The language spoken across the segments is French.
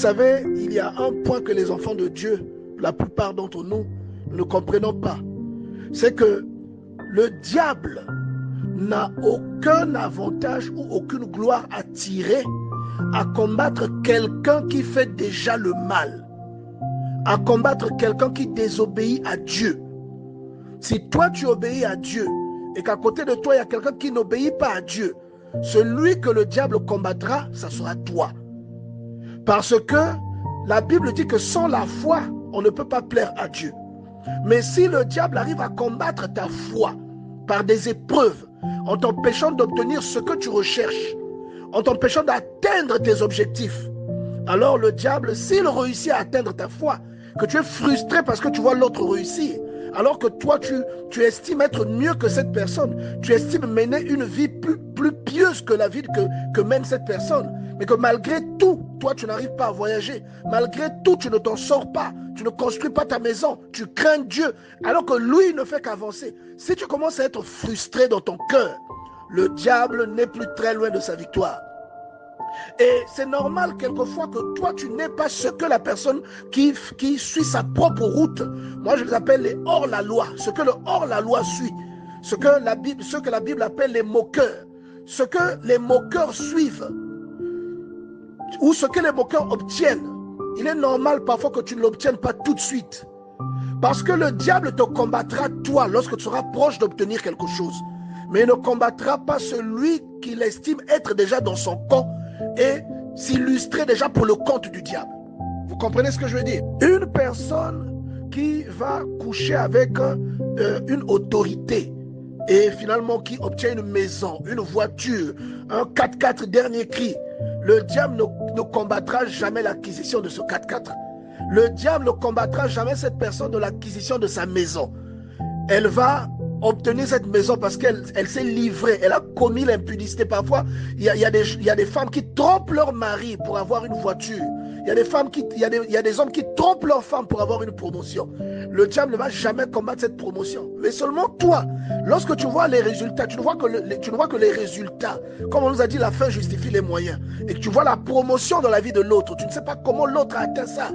savez, il y a un point que les enfants de Dieu, la plupart d'entre nous, ne comprenons pas. C'est que le diable n'a aucun avantage ou aucune gloire à tirer à combattre quelqu'un qui fait déjà le mal, à combattre quelqu'un qui désobéit à Dieu. Si toi tu obéis à Dieu et qu'à côté de toi il y a quelqu'un qui n'obéit pas à Dieu, celui que le diable combattra, ça sera toi. Parce que la Bible dit que sans la foi, on ne peut pas plaire à Dieu. Mais si le diable arrive à combattre ta foi par des épreuves, en t'empêchant d'obtenir ce que tu recherches, en t'empêchant d'atteindre tes objectifs, alors le diable, s'il réussit à atteindre ta foi, que tu es frustré parce que tu vois l'autre réussir, alors que toi tu estimes être mieux que cette personne, tu estimes mener une vie plus pieuse que la vie que mène cette personne, mais que malgré tout, toi tu n'arrives pas à voyager, malgré tout tu ne t'en sors pas, tu ne construis pas ta maison, tu crains Dieu, alors que lui ne fait qu'avancer. Si tu commences à être frustré dans ton cœur, le diable n'est plus très loin de sa victoire. Et c'est normal quelquefois que toi tu n'aies pas ce que la personne qui suit sa propre route, moi je les appelle les hors-la-loi, ce que le hors-la-loi suit, ce que la Bible appelle les moqueurs, ce que les moqueurs suivent, ou ce que les moqueurs obtiennent. Il est normal parfois que tu ne l'obtiennes pas tout de suite, parce que le diable te combattra toi lorsque tu seras proche d'obtenir quelque chose, mais il ne combattra pas celui qu'il estime être déjà dans son camp et s'illustrer déjà pour le compte du diable. Vous comprenez ce que je veux dire? Une personne qui va coucher avec une autorité et finalement qui obtient une maison, une voiture, un 4x4 dernier cri, le diable ne combattra jamais l'acquisition de ce 4x4. Le diable ne combattra jamais cette personne de l'acquisition de sa maison. Elle va obtenir cette maison parce qu'elle s'est livrée, elle a commis l'impudicité. Parfois, il y a des femmes qui trompent leur mari pour avoir une voiture. Il y a des hommes qui trompent leur femme pour avoir une promotion. Le diable ne va jamais combattre cette promotion. Mais seulement toi, lorsque tu vois les résultats, tu ne vois que les résultats. Comme on nous a dit, la fin justifie les moyens. Et que tu vois la promotion dans la vie de l'autre. Tu ne sais pas comment l'autre a atteint ça.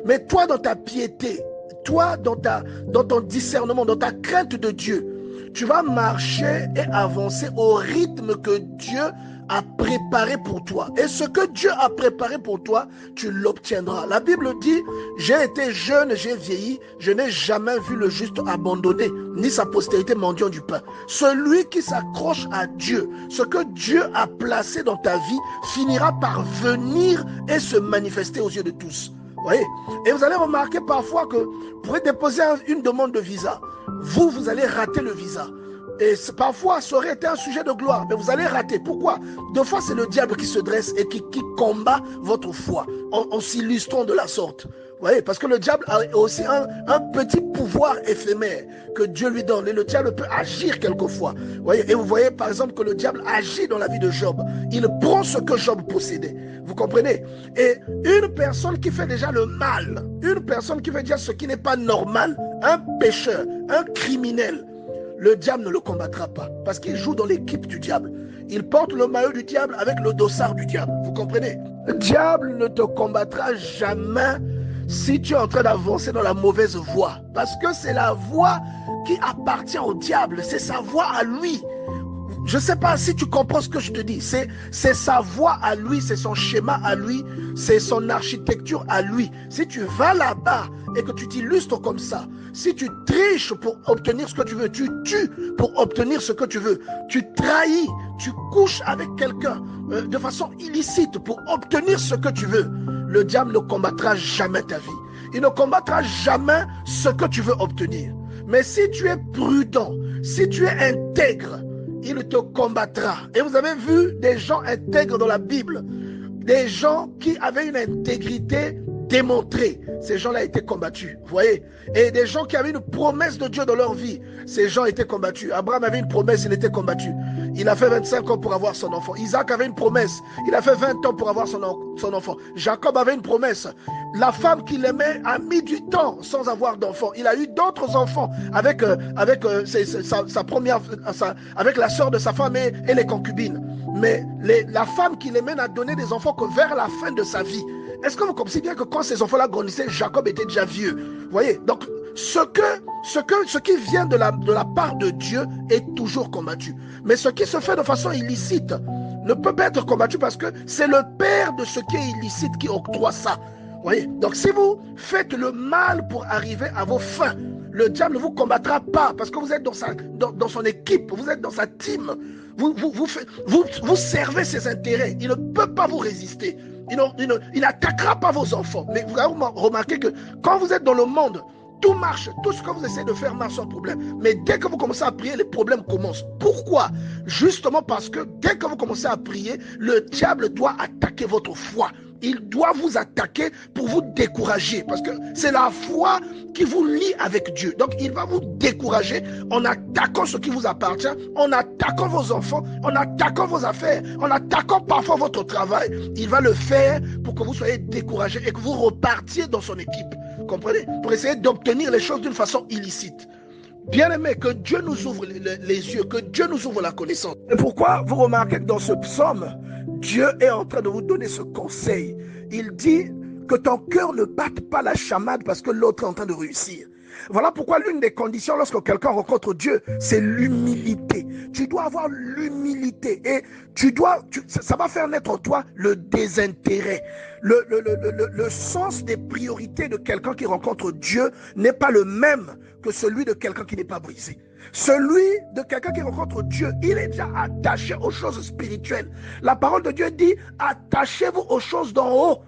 Mais toi, dans ta piété, toi, dans ton discernement, dans ta crainte de Dieu, tu vas marcher et avancer au rythme que Dieu a préparé pour toi. Et ce que Dieu a préparé pour toi, tu l'obtiendras. La Bible dit, j'ai été jeune, j'ai vieilli, je n'ai jamais vu le juste abandonné, ni sa postérité mendiant du pain. Celui qui s'accroche à Dieu, ce que Dieu a placé dans ta vie, finira par venir et se manifester aux yeux de tous. Voyez? Et vous allez remarquer parfois que vous pourrez déposer une demande de visa. Vous allez rater le visa. Et parfois, ça aurait été un sujet de gloire, mais vous allez rater. Pourquoi? Deux fois, c'est le diable qui se dresse et qui combat votre foi en s'illustrant de la sorte. Vous voyez, parce que le diable a aussi un petit pouvoir éphémère que Dieu lui donne. Et le diable peut agir quelquefois. Vous voyez, et vous voyez par exemple que le diable agit dans la vie de Job. Il prend ce que Job possédait. Vous comprenez? Et une personne qui fait déjà le mal, une personne qui fait déjà ce qui n'est pas normal, un pécheur, un criminel, le diable ne le combattra pas parce qu'il joue dans l'équipe du diable. Il porte le maillot du diable avec le dossard du diable. Vous comprenez? Le diable ne te combattra jamais si tu es en train d'avancer dans la mauvaise voie. Parce que c'est la voie qui appartient au diable. C'est sa voie à lui. Je ne sais pas si tu comprends ce que je te dis. C'est sa voie à lui, c'est son schéma à lui, c'est son architecture à lui. Si tu vas là-bas et que tu t'illustres comme ça, si tu triches pour obtenir ce que tu veux, tu tues pour obtenir ce que tu veux, tu trahis, tu couches avec quelqu'un de façon illicite pour obtenir ce que tu veux, le diable ne combattra jamais ta vie. Il ne combattra jamais ce que tu veux obtenir. Mais si tu es prudent, si tu es intègre, il te combattra. Et vous avez vu des gens intègres dans la Bible, des gens qui avaient une intégrité démontrée. Ces gens-là étaient combattus, vous voyez. Et des gens qui avaient une promesse de Dieu dans leur vie, ces gens étaient combattus. Abraham avait une promesse, il était combattu. Il a fait 25 ans pour avoir son enfant. Isaac avait une promesse, il a fait 20 ans pour avoir son enfant. Jacob avait une promesse. La femme qu'il aimait a mis du temps sans avoir d'enfant. Il a eu d'autres enfants avec la sœur de sa femme et les concubines. Mais la femme qu'il aimait n'a donné des enfants que vers la fin de sa vie. est-ce que vous comprenez bien que quand ces enfants-là grandissaient, Jacob était déjà vieux? Vous voyez? Donc, ce qui vient de la part de Dieu est toujours combattu. Mais ce qui se fait de façon illicite ne peut pas être combattu parce que c'est le père de ce qui est illicite qui octroie ça. Vous voyez? Donc, si vous faites le mal pour arriver à vos fins, le diable ne vous combattra pas parce que vous êtes dans son équipe, vous êtes dans sa team. Vous servez ses intérêts. Il ne peut pas vous résister. Il n'attaquera pas vos enfants. Mais vous avez remarqué que quand vous êtes dans le monde, tout marche. Tout ce que vous essayez de faire marche sans problème. Mais dès que vous commencez à prier, les problèmes commencent. Pourquoi? Justement parce que dès que vous commencez à prier, le diable doit attaquer votre foi. Il doit vous attaquer pour vous décourager. Parce que c'est la foi qui vous lie avec Dieu. Donc il va vous décourager en attaquant ce qui vous appartient, en attaquant vos enfants, en attaquant vos affaires, en attaquant parfois votre travail. Il va le faire pour que vous soyez découragés et que vous repartiez dans son équipe. Comprenez? Pour essayer d'obtenir les choses d'une façon illicite. Bien aimé, que Dieu nous ouvre les yeux, que Dieu nous ouvre la connaissance. Et pourquoi vous remarquez que dans ce psaume, Dieu est en train de vous donner ce conseil. Il dit que ton cœur ne batte pas la chamade parce que l'autre est en train de réussir. Voilà pourquoi l'une des conditions lorsque quelqu'un rencontre Dieu, c'est l'humilité. Tu dois avoir l'humilité et ça va faire naître en toi le désintérêt. Le sens des priorités de quelqu'un qui rencontre Dieu n'est pas le même que celui de quelqu'un qui n'est pas brisé. Celui de quelqu'un qui rencontre Dieu, il est déjà attaché aux choses spirituelles. La parole de Dieu dit, attachez-vous aux choses d'en haut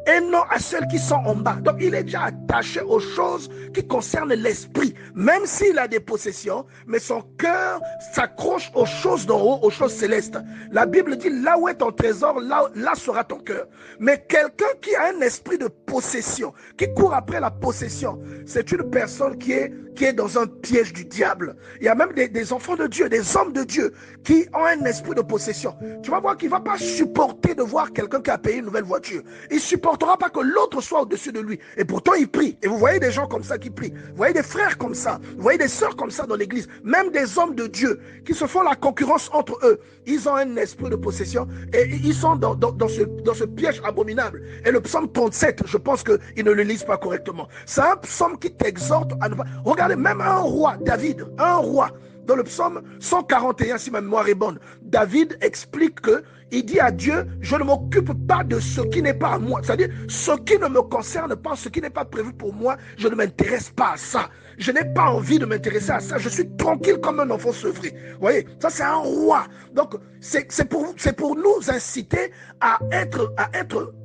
et non à celles qui sont en bas. Donc il est déjà attaché aux choses qui concernent l'esprit, même s'il a des possessions, mais son cœur s'accroche aux choses d'en haut, aux choses célestes. La Bible dit, là où est ton trésor, là sera ton cœur. Mais quelqu'un qui a un esprit de possession, qui court après la possession, c'est une personne qui est dans un piège du diable. Il y a même des enfants de Dieu, des hommes de Dieu qui ont un esprit de possession. Tu vas voir qu'il ne va pas supporter de voir quelqu'un qui a payé une nouvelle voiture. Il ne supportera pas que l'autre soit au-dessus de lui. Et pourtant, il prie. Et vous voyez des gens comme ça qui prient. Vous voyez des frères comme ça. Vous voyez des sœurs comme ça dans l'église. Même des hommes de Dieu qui se font la concurrence entre eux. Ils ont un esprit de possession et ils sont dans ce piège abominable. Et le psaume 37, je pense qu'ils ne le lisent pas correctement. C'est un psaume qui t'exhorte à ne pas... Regardez, même un roi, David, un roi, dans le psaume 141, si ma mémoire est bonne, David explique que il dit à Dieu, je ne m'occupe pas de ce qui n'est pas à moi. C'est-à-dire, ce qui ne me concerne pas, ce qui n'est pas prévu pour moi, je ne m'intéresse pas à ça. Je n'ai pas envie de m'intéresser à ça. Je suis tranquille comme un enfant sevré. Vous voyez, ça c'est un roi. Donc, c'est pour nous inciter à être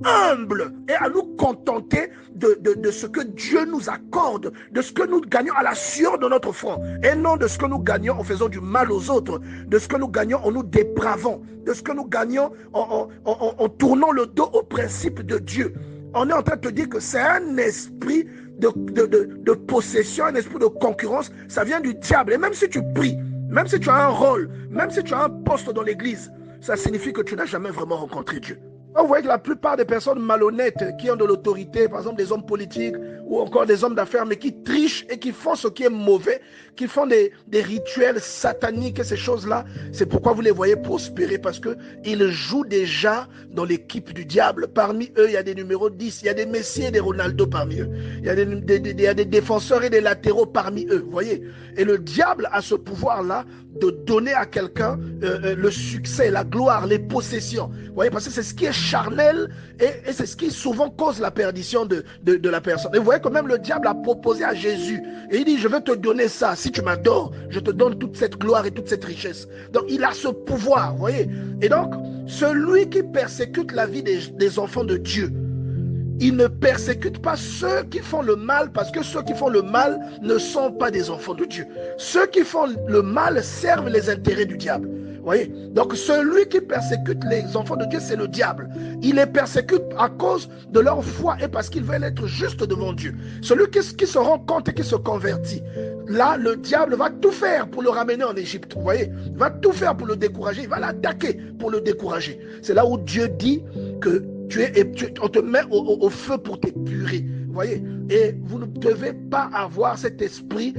humbles et à nous contenter de ce que Dieu nous accorde, de ce que nous gagnons à la sueur de notre front, et non de ce que nous gagnons en faisant du mal aux autres, de ce que nous gagnons en nous dépravant, de ce que nous gagnons en tournant le dos au principe de Dieu. On est en train de te dire que c'est un esprit de possession, un esprit de concurrence, ça vient du diable. Et même si tu pries, même si tu as un rôle, même si tu as un poste dans l'église, ça signifie que tu n'as jamais vraiment rencontré Dieu. Vous voyez que la plupart des personnes malhonnêtes qui ont de l'autorité, par exemple des hommes politiques ou encore des hommes d'affaires, mais qui trichent et qui font ce qui est mauvais, qui font des rituels sataniques et ces choses-là, c'est pourquoi vous les voyez prospérer, parce qu'ils jouent déjà dans l'équipe du diable. Parmi eux, il y a des numéros 10, il y a des Messi et des Ronaldo parmi eux. Il y a des défenseurs et des latéraux parmi eux, vous voyez. Et le diable a ce pouvoir-là de donner à quelqu'un le succès, la gloire, les possessions. Vous voyez, parce que c'est ce qui est charnel et c'est ce qui souvent cause la perdition de la personne. Et vous voyez que même le diable a proposé à Jésus. Et il dit, je vais te donner ça. Si tu m'adores, je te donne toute cette gloire et toute cette richesse. Donc il a ce pouvoir, vous voyez. Et donc, celui qui persécute la vie des enfants de Dieu, il ne persécute pas ceux qui font le mal, parce que ceux qui font le mal ne sont pas des enfants de Dieu. Ceux qui font le mal servent les intérêts du diable. Vous voyez? Donc celui qui persécute les enfants de Dieu, c'est le diable. Il les persécute à cause de leur foi et parce qu'ils veulent être justes devant Dieu. Celui qui se rend compte et qui se convertit, là, le diable va tout faire pour le ramener en Égypte. Vous voyez? Il va tout faire pour le décourager. Il va l'attaquer pour le décourager. C'est là où Dieu dit que on te met au feu pour t'épurer. Vous voyez? Et vous ne devez pas avoir cet esprit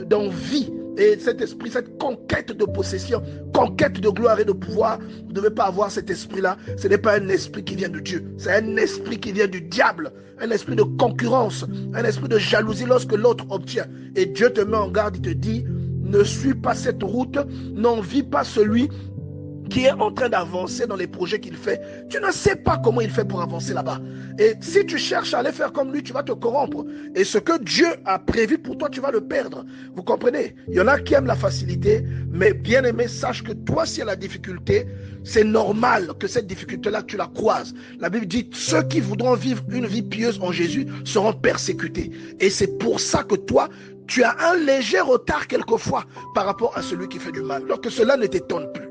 d'envie Et cet esprit, cette conquête de possession, conquête de gloire et de pouvoir, vous ne devez pas avoir cet esprit-là. Ce n'est pas un esprit qui vient de Dieu. C'est un esprit qui vient du diable. Un esprit de concurrence, un esprit de jalousie lorsque l'autre obtient. Et Dieu te met en garde, il te dit, ne suis pas cette route, n'envie pas celui qui est en train d'avancer dans les projets qu'il fait. Tu ne sais pas comment il fait pour avancer là-bas. Et si tu cherches à aller faire comme lui, tu vas te corrompre. Et ce que Dieu a prévu pour toi, tu vas le perdre. Vous comprenez? Il y en a qui aiment la facilité, mais bien aimé, sache que toi, s'il y a la difficulté, c'est normal que cette difficulté-là, tu la croises. La Bible dit, ceux qui voudront vivre une vie pieuse en Jésus seront persécutés. Et c'est pour ça que toi, tu as un léger retard quelquefois par rapport à celui qui fait du mal. Alors que cela ne t'étonne plus.